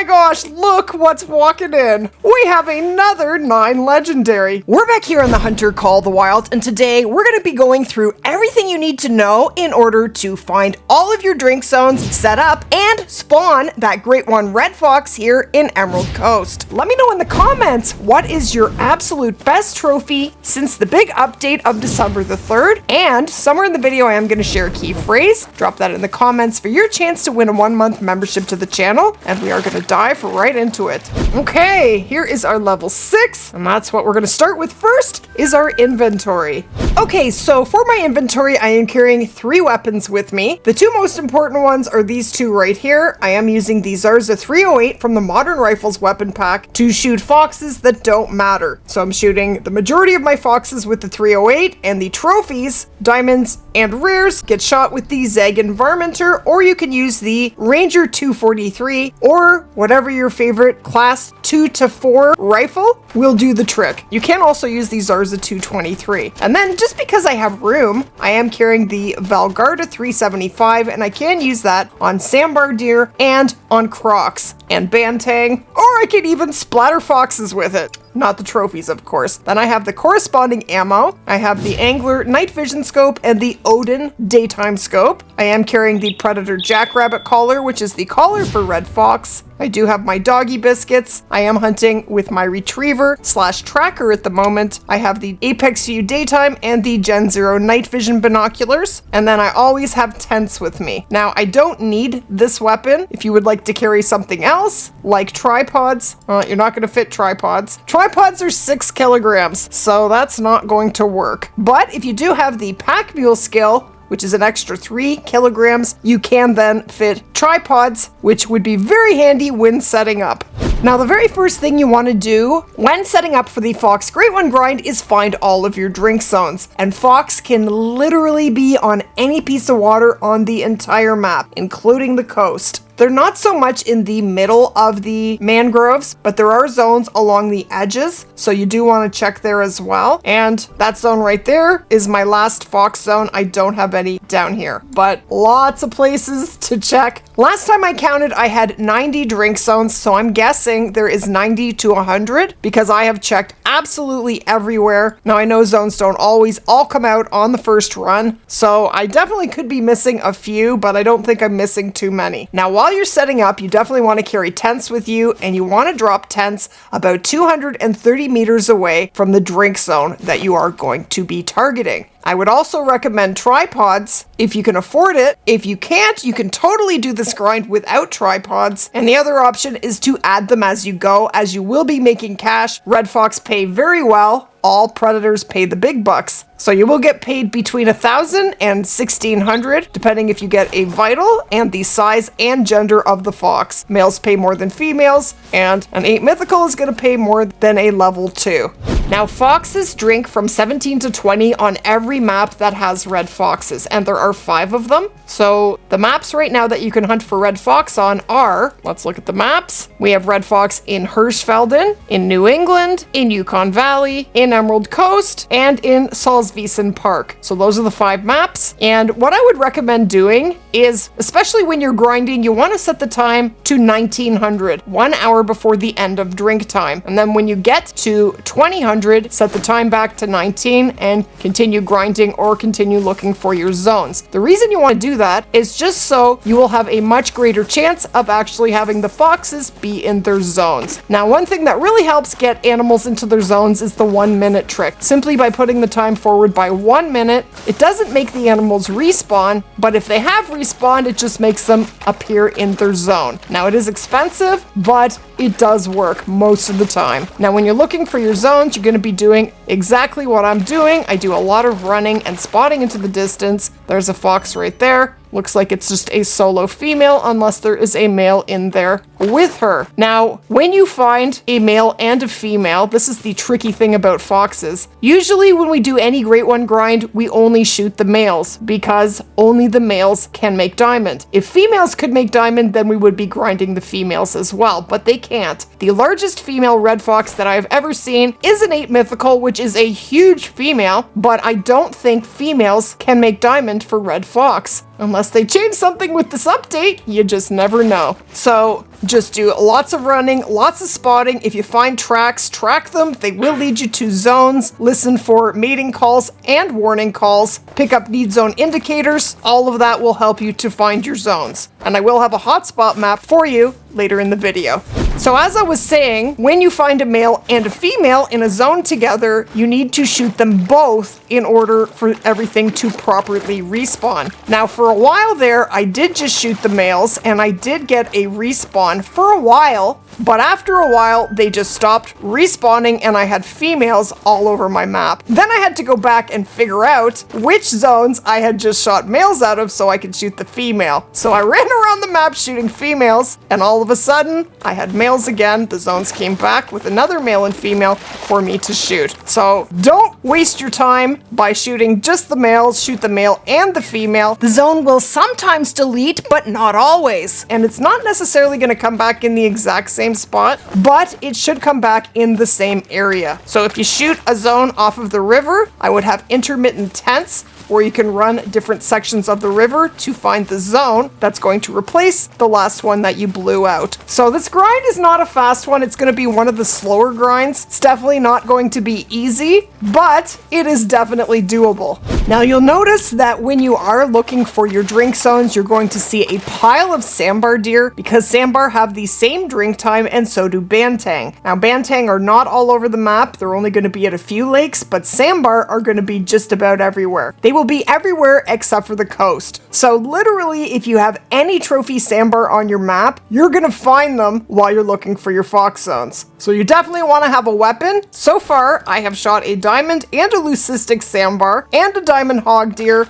my gosh, look what's walking in. We have another 9 legendary. We're back here on the Hunter Call the Wild, and today we're going to be going through everything you need to know in order to find all of your drink zones, set up, and spawn that great one red fox here in Emerald Coast. Let me know in the comments, what is your absolute best trophy since the big update of December the 3rd? And somewhere in the video I am going to share a key phrase. Drop that in the comments for your chance to win a 1-month membership to the channel, and we are going to dive right into it. Okay, here is our level 6, and that's what we're going to start with first, is our inventory. Okay, so for my inventory, I am carrying 3 weapons with me. The 2 most important ones are these 2 right here. I am using the Zarza 308 from the Modern Rifles weapon pack to shoot foxes that don't matter. So I'm shooting the majority of my foxes with the 308, and the trophies, diamonds, and rares get shot with the Zagan Varminter, or you can use the Ranger 243, or whatever your favorite class 2 to 4 rifle will do the trick. You can also use the Zarza 223. And then just because I have room, I am carrying the Valgarda 375, and I can use that on Sambar deer and on crocs and bantang, or I can even splatter foxes with it. Not the trophies, of course. Then I have the corresponding ammo. I have the Angler night vision scope and the Odin daytime scope. I am carrying the Predator Jackrabbit collar, which is the collar for red fox. I do have my doggy biscuits. I am hunting with my retriever / tracker at the moment. I have the Apex View daytime and the Gen 0 night vision binoculars. And then I always have tents with me. Now, I don't need this weapon if you would like to carry something else, like tripods. You're not going to fit tripods. Tripods are 6 kilograms, so that's not going to work. But if you do have the pack mule skill, which is an extra 3 kilograms, you can then fit tripods, which would be very handy when setting up. Now, the very first thing you want to do when setting up for the Fox Great One grind is find all of your drink zones. And Fox can literally be on any piece of water on the entire map, including the coast. They're not so much in the middle of the mangroves, but there are zones along the edges, so you do want to check there as well. And that zone right there is my last fox zone. I don't have any down here, but lots of places to check. Last time I counted, I had 90 drink zones, so I'm guessing there is 90 to 100 because I have checked absolutely everywhere. Now, I know zones don't always all come out on the first run, so I definitely could be missing a few, but I don't think I'm missing too many. Now, while you're setting up, you definitely want to carry tents with you, and you want to drop tents about 230 meters away from the drink zone that you are going to be targeting. I would also recommend tripods if you can afford it. If you can't, you can totally do this grind without tripods. And the other option is to add them as you go, as you will be making cash. Red Fox pay very well. All predators pay the big bucks. So you will get paid between 1,000 and 1,600, depending if you get a vital and the size and gender of the fox. Males pay more than females, and an 8 mythical is going to pay more than a level 2. Now, foxes drink from 17 to 20 on every map that has red foxes, and there are 5 of them. So the maps right now that you can hunt for red fox on are, let's look at the maps. We have red fox in Hirschfelden, in New England, in Yukon Valley, in Emerald Coast, and in Salzwiesen Park. So those are the 5 maps. And what I would recommend doing is, especially when you're grinding, you want to set the time to 1900, 1 hour before the end of drink time. And then when you get to 2000, set the time back to 19 and continue grinding or continue looking for your zones. The reason you want to do that is just so you will have a much greater chance of actually having the foxes be in their zones. Now, one thing that really helps get animals into their zones is the 1-minute trick. Simply by putting the time forward by 1 minute, it doesn't make the animals respawn, but if they have respawned, it just makes them appear in their zone. Now, it is expensive, but it does work most of the time. Now, when you're looking for your zones, you're going to be doing exactly what I'm doing. I do a lot of running and spotting into the distance. There's a fox right there. Looks like it's just a solo female unless there is a male in there with her. Now, when you find a male and a female, this is the tricky thing about foxes. Usually when we do any Great One grind, we only shoot the males because only the males can make diamond. If females could make diamond, then we would be grinding the females as well, but they can't. The largest female red fox that I've ever seen is an 8 mythical, which is a huge female, but I don't think females can make diamond for red fox. Unless they change something with this update, you just never know. So Just do lots of running, lots of spotting. If you find tracks, track them. They will lead you to zones. Listen for mating calls and warning calls. Pick up need zone indicators. All of that will help you to find your zones. And I will have a hotspot map for you later in the video. So as I was saying, when you find a male and a female in a zone together, you need to shoot them both in order for everything to properly respawn. Now for a while there, I did just shoot the males and I did get a respawn for a while, but after a while, they just stopped respawning and I had females all over my map. Then I had to go back and figure out which zones I had just shot males out of so I could shoot the female. So I ran around the map shooting females, and all of a sudden, I had males again. The zones came back with another male and female for me to shoot. So don't waste your time by shooting just the males. Shoot the male and the female. The zone will sometimes delete, but not always. And it's not necessarily going to come back in the exact same spot, but it should come back in the same area. So if you shoot a zone off of the river, I would have intermittent tents where you can run different sections of the river to find the zone that's going to replace the last one that you blew out. So this grind is not a fast one. It's going to be one of the slower grinds. It's definitely not going to be easy, but it is definitely doable. Now you'll notice that when you are looking for your drink zones, you're going to see a pile of sandbar deer because sandbar have the same drink time and so do bantang. Now bantang are not all over the map. They're only going to be at a few lakes, but sandbar are going to be just about everywhere. They will be everywhere except for the coast. So literally, if you have any trophy sandbar on your map, you're going to find them while you're looking for your fox zones. So you definitely want to have a weapon. So far, I have shot a diamond and a leucistic sandbar and a diamond hog deer,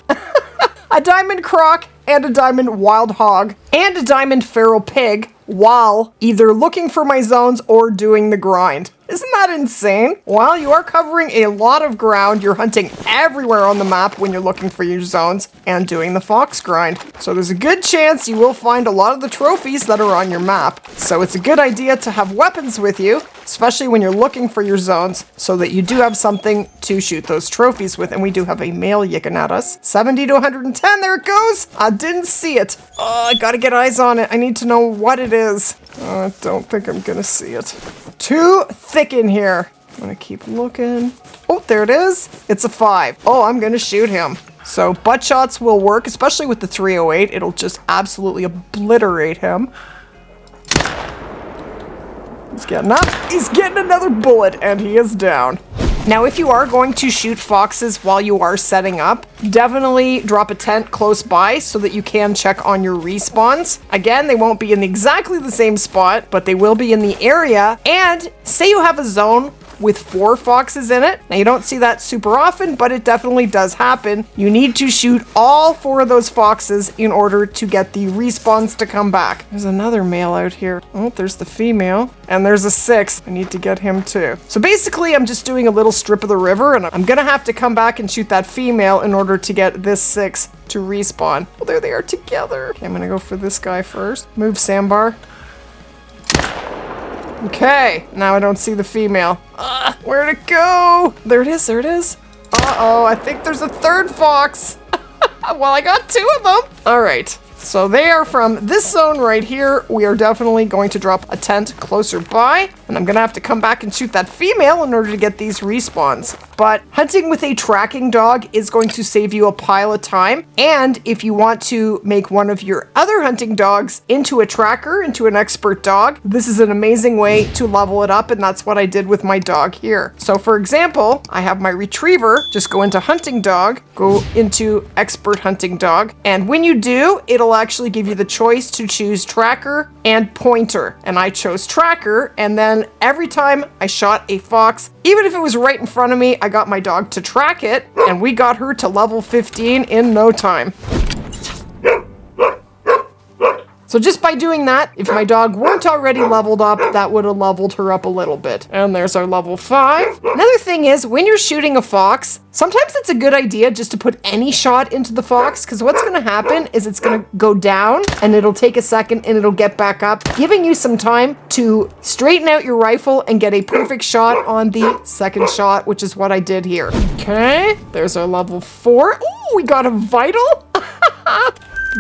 a diamond croc and a diamond wild hog, and a diamond feral pig while either looking for my zones or doing the grind. Isn't that insane? While you are covering a lot of ground, you're hunting everywhere on the map when you're looking for your zones and doing the fox grind. So there's a good chance you will find a lot of the trophies that are on your map. So it's a good idea to have weapons with you, especially when you're looking for your zones, so that you do have something to shoot those trophies with. And we do have a male yipping at us. 70 to 110, there it goes. I didn't see it. Oh, I gotta get eyes on it. I need to know what it is. I don't think I'm gonna see it. Too thick in here. I'm gonna keep looking. Oh, there it is. It's a 5. Oh, I'm gonna shoot him. So butt shots will work, especially with the 308. It'll just absolutely obliterate him. He's getting up. He's getting another bullet, and he is down. Now, if you are going to shoot foxes while you are setting up, definitely drop a tent close by so that you can check on your respawns. Again, they won't be in exactly the same spot, but they will be in the area. And say you have a zone with 4 foxes in it. Now, you don't see that super often, but it definitely does happen. You need to shoot all 4 of those foxes in order to get the respawns to come back. There's another male out here. Oh, there's the female. And there's a 6. I need to get him too. So basically, I'm just doing a little strip of the river, and I'm gonna have to come back and shoot that female in order to get this 6 to respawn. Well, there they are together. Okay, I'm gonna go for this guy first. Move sandbar. Okay, now I don't see the female. Where'd it go? There it is, there it is. Uh-oh, I think there's a 3rd fox. Well, I got 2 of them. All right, so they are from this zone right here. We are definitely going to drop a tent closer by, and I'm gonna have to come back and shoot that female in order to get these respawns. But hunting with a tracking dog is going to save you a pile of time. And if you want to make one of your other hunting dogs into a tracker, into an expert dog, this is an amazing way to level it up. And that's what I did with my dog here. So for example, I have my retriever, just go into hunting dog, go into expert hunting dog. And when you do, it'll actually give you the choice to choose tracker and pointer. And I chose tracker. And then every time I shot a fox, even if it was right in front of me, I got my dog to track it, and we got her to level 15 in no time. So just by doing that, if my dog weren't already leveled up, that would have leveled her up a little bit. And there's our level 5. Another thing is, when you're shooting a fox, sometimes it's a good idea just to put any shot into the fox, because what's going to happen is it's going to go down, and it'll take a second, and it'll get back up, giving you some time to straighten out your rifle and get a perfect shot on the second shot, which is what I did here. Okay, there's our level 4. Ooh, we got a vital.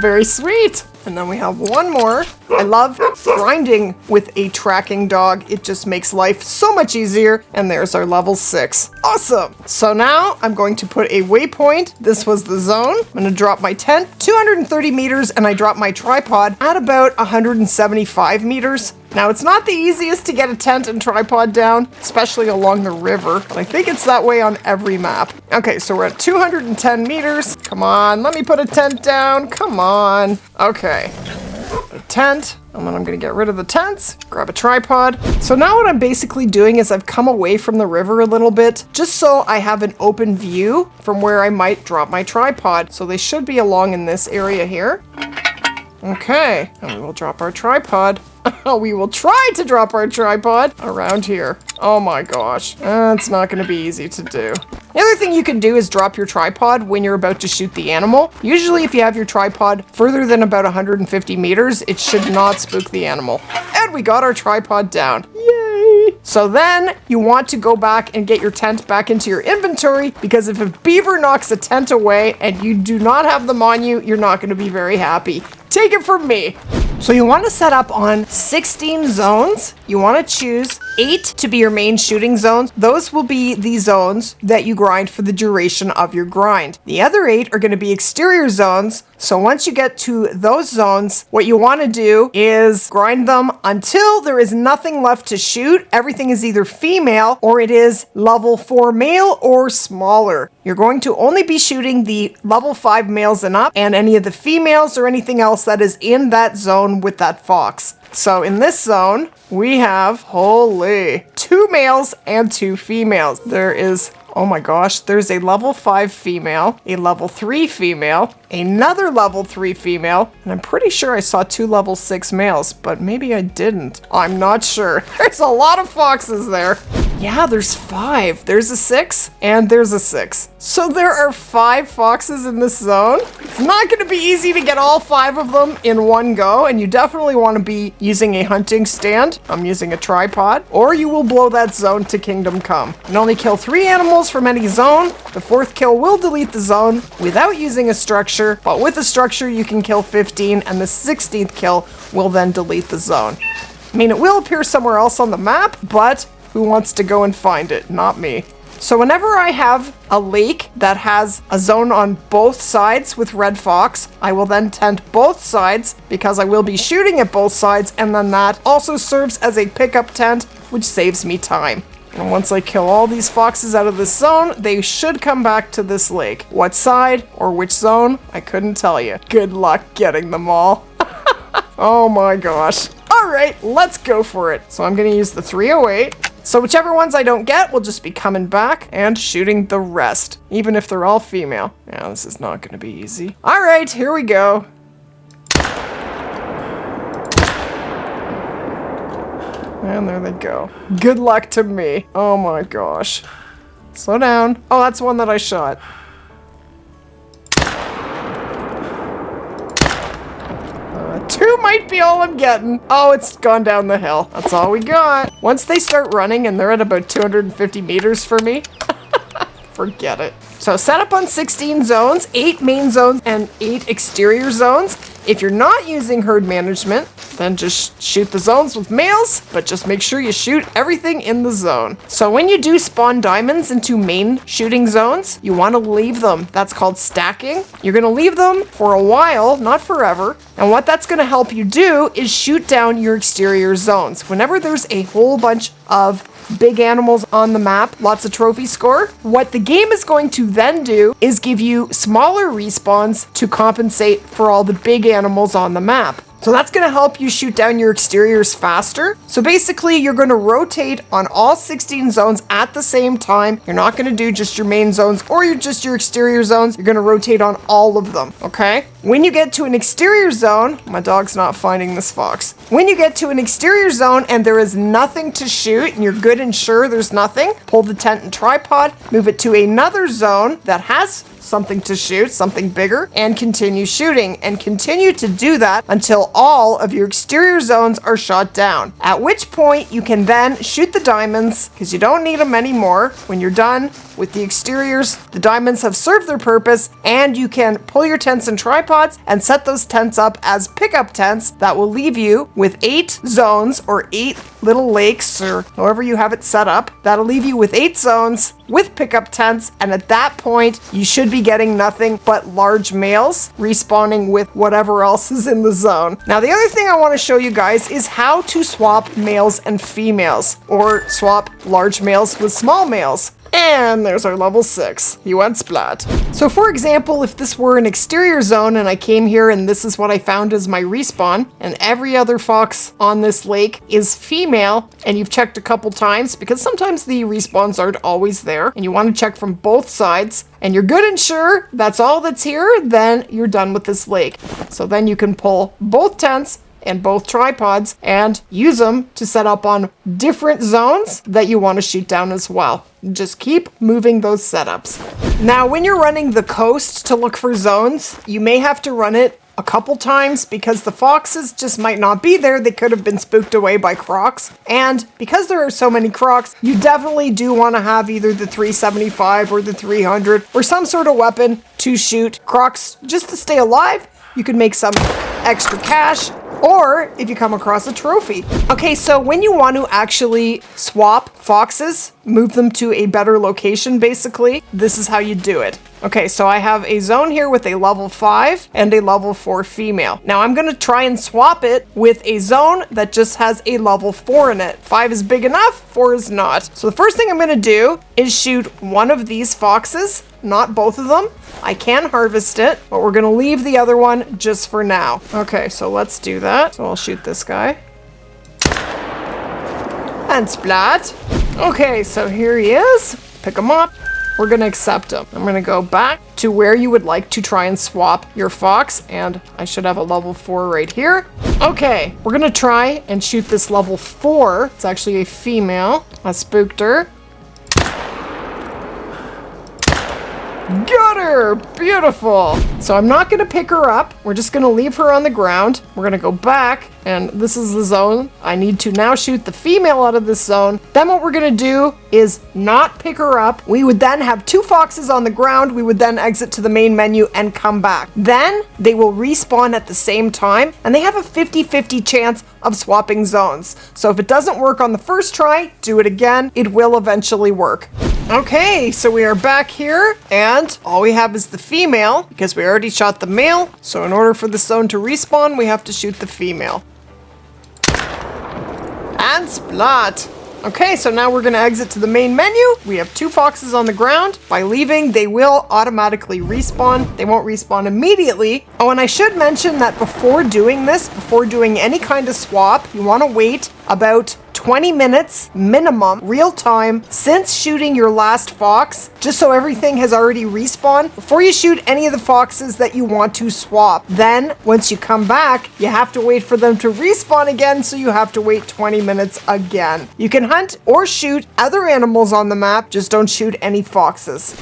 Very sweet. And then we have one more. I love grinding with a tracking dog. It just makes life so much easier. And there's our level 6. Awesome. So now I'm going to put a waypoint. This was the zone. I'm going to drop my tent 230 meters and I drop my tripod at about 175 meters. Now, it's not the easiest to get a tent and tripod down, especially along the river, but I think it's that way on every map. Okay, so we're at 210 meters. Come on, let me put a tent down. Come on. Okay. A tent, and then I'm gonna get rid of the tents, grab a tripod. So now what I'm basically doing is I've come away from the river a little bit, just so I have an open view from where I might drop my tripod. So they should be along in this area here. Okay, and we will drop our tripod. We will try to drop our tripod around here. Oh my gosh, it's not gonna be easy to do. The other thing you can do is drop your tripod when you're about to shoot the animal. Usually if you have your tripod further than about 150 meters, it should not spook the animal. And we got our tripod down. Yay! So then you want to go back and get your tent back into your inventory, because if a beaver knocks a tent away and you do not have them on you, you're not gonna be very happy. Take it from me. So you want to set up on 16 zones. You want to choose 8 to be your main shooting zones. Those will be the zones that you grind for the duration of your grind. The other 8 are going to be exterior zones. So once you get to those zones, what you want to do is grind them until there is nothing left to shoot. Everything is either female or it is level 4 male or smaller. You're going to only be shooting the level 5 males and up, and any of the females or anything else that is in that zone with that fox. So in this zone, we have, holy, 2 males and 2 females. There is, oh my gosh, there's a level 5 female, a level 3 female, another level 3 female, and I'm pretty sure I saw 2 level 6 males, but maybe I didn't. I'm not sure. There's a lot of foxes there. Yeah, there's 5. There's a 6 and there's a 6. So there are 5 foxes in this zone. It's not going to be easy to get all 5 of them in one go, and you definitely want to be using a hunting stand. I'm using a tripod, or you will blow that zone to kingdom come. You can only kill 3 animals from any zone. The 4th kill will delete the zone without using a structure, but with a structure you can kill 15, and the 16th kill will then delete the zone. I mean, it will appear somewhere else on the map, but who wants to go and find it? Not me. So whenever I have a lake that has a zone on both sides with red fox, I will then tent both sides because I will be shooting at both sides, and then that also serves as a pickup tent, which saves me time. And once I kill all these foxes out of this zone, they should come back to this lake. What side or which zone? I couldn't tell you. Good luck getting them all. Oh my gosh. All right, let's go for it. So I'm gonna use the 308. So whichever ones I don't get will just be coming back and shooting the rest, even if they're all female. Yeah, this is not gonna be easy. All right, here we go. And there they go. Good luck to me. Oh my gosh. Slow down. Oh, that's one that I shot. Two might be all I'm getting. Oh, it's gone down the hill. That's all we got. Once they start running and they're at about 250 meters for me, forget it. So set up on 16 zones, 8 main zones and 8 exterior zones. If you're not using herd management, then just shoot the zones with males, but just make sure you shoot everything in the zone. So when you do spawn diamonds into main shooting zones, you want to leave them. That's called stacking. You're going to leave them for a while, not forever. And what that's going to help you do is shoot down your exterior zones. Whenever there's a whole bunch of big animals on the map, lots of trophy score, what the game is going to then do is give you smaller respawns to compensate for all the big animals on the map. So that's going to help you shoot down your exteriors faster. So basically, you're going to rotate on all 16 zones at the same time. You're not going to do just your main zones or just your exterior zones. You're going to rotate on all of them, okay? When you get to an exterior zone, my dog's not finding this fox. When you get to an exterior zone and there is nothing to shoot and you're good and sure there's nothing, pull the tent and tripod, move it to another zone that has something to shoot, something bigger, and continue shooting, and continue to do that until all of your exterior zones are shot down. At which point you can then shoot the diamonds, because you don't need them anymore. When you're done with the exteriors, the diamonds have served their purpose, and you can pull your tents and tripod tripods and set those tents up as pickup tents that will leave you with 8 zones or 8 little lakes, or however you have it set up. That'll leave you with 8 zones with pickup tents, and at that point you should be getting nothing but large males respawning with whatever else is in the zone. Now the other thing I want to show you guys is how to swap males and females, or swap large males with small males. And there's our level 6. He went Splat. So for example, if this were an exterior zone and I came here and this is what I found as my respawn, and every other fox on this lake is female, and you've checked a couple times, because sometimes the respawns aren't always there, and you want to check from both sides, and you're good and sure that's all that's here, then you're done with this lake. So then you can pull both tents and both tripods and use them to set up on different zones that you want to shoot down as well. Just keep moving those setups. Now, when you're running the coast to look for zones, you may have to run it a couple times because the foxes just might not be there. They could have been spooked away by crocs. And because there are so many crocs, you definitely do want to have either the 375 or the 300 or some sort of weapon to shoot crocs just to stay alive. You can make some extra cash, or if you come across a trophy. Okay, so when you want to actually swap foxes, move them to a better location basically, this is how you do it. Okay, so I have a zone here with a level 5 and a level 4 female. Now I'm gonna try and swap it with a zone that just has a level 4 in it. 5 is big enough, 4 is not. So the first thing I'm gonna do is shoot one of these foxes, not both of them. I can harvest it, but we're gonna leave the other one just for now. Okay, so let's do that. So I'll shoot this guy. And Splat. Okay, so here he is. Pick him up. We're gonna accept him. I'm gonna go back to where you would like to try and swap your fox, and I should have a level 4 right here. Okay, we're gonna try and shoot this level 4. It's actually a female. I spooked her. Got her! Beautiful! So I'm not gonna pick her up. We're just gonna leave her on the ground. We're gonna go back, and this is the zone. I need to now shoot the female out of this zone. Then what we're gonna do is not pick her up. We would then have 2 foxes on the ground. We would then exit to the main menu and come back. Then they will respawn at the same time, and they have a 50-50 chance of swapping zones. So if it doesn't work on the first try, do it again. It will eventually work. Okay, so we are back here, and all we have is the female, because we already shot the male. So in order for the zone to respawn, we have to shoot the female. And Splat. Okay, so now we're gonna exit to the main menu. We have 2 foxes on the ground. By leaving, they will automatically respawn. They won't respawn immediately. Oh, and I should mention that before doing this, before doing any kind of swap, you wanna wait about 20 minutes minimum, real time, since shooting your last fox, just so everything has already respawned before you shoot any of the foxes that you want to swap. Then, once you come back, you have to wait for them to respawn again, so you have to wait 20 minutes again. You can hunt or shoot other animals on the map, just don't shoot any foxes.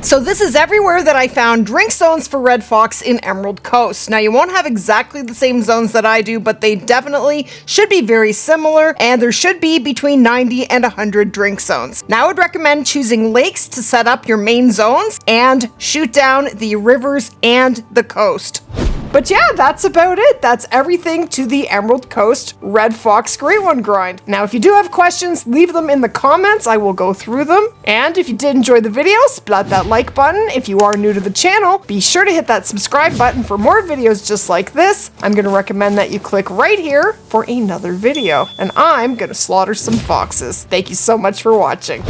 So this is everywhere that I found drink zones for red fox in Emerald Coast. Now you won't have exactly the same zones that I do, but they definitely should be very similar, and there should be between 90 and 100 drink zones. Now I would recommend choosing lakes to set up your main zones and shoot down the rivers and the coast. But yeah, that's about it. That's everything to the Emerald Coast Red Fox Great One grind. Now, if you do have questions, leave them in the comments. I will go through them. And if you did enjoy the video, splat that like button. If you are new to the channel, be sure to hit that subscribe button for more videos just like this. I'm going to recommend that you click right here for another video. And I'm going to slaughter some foxes. Thank you so much for watching.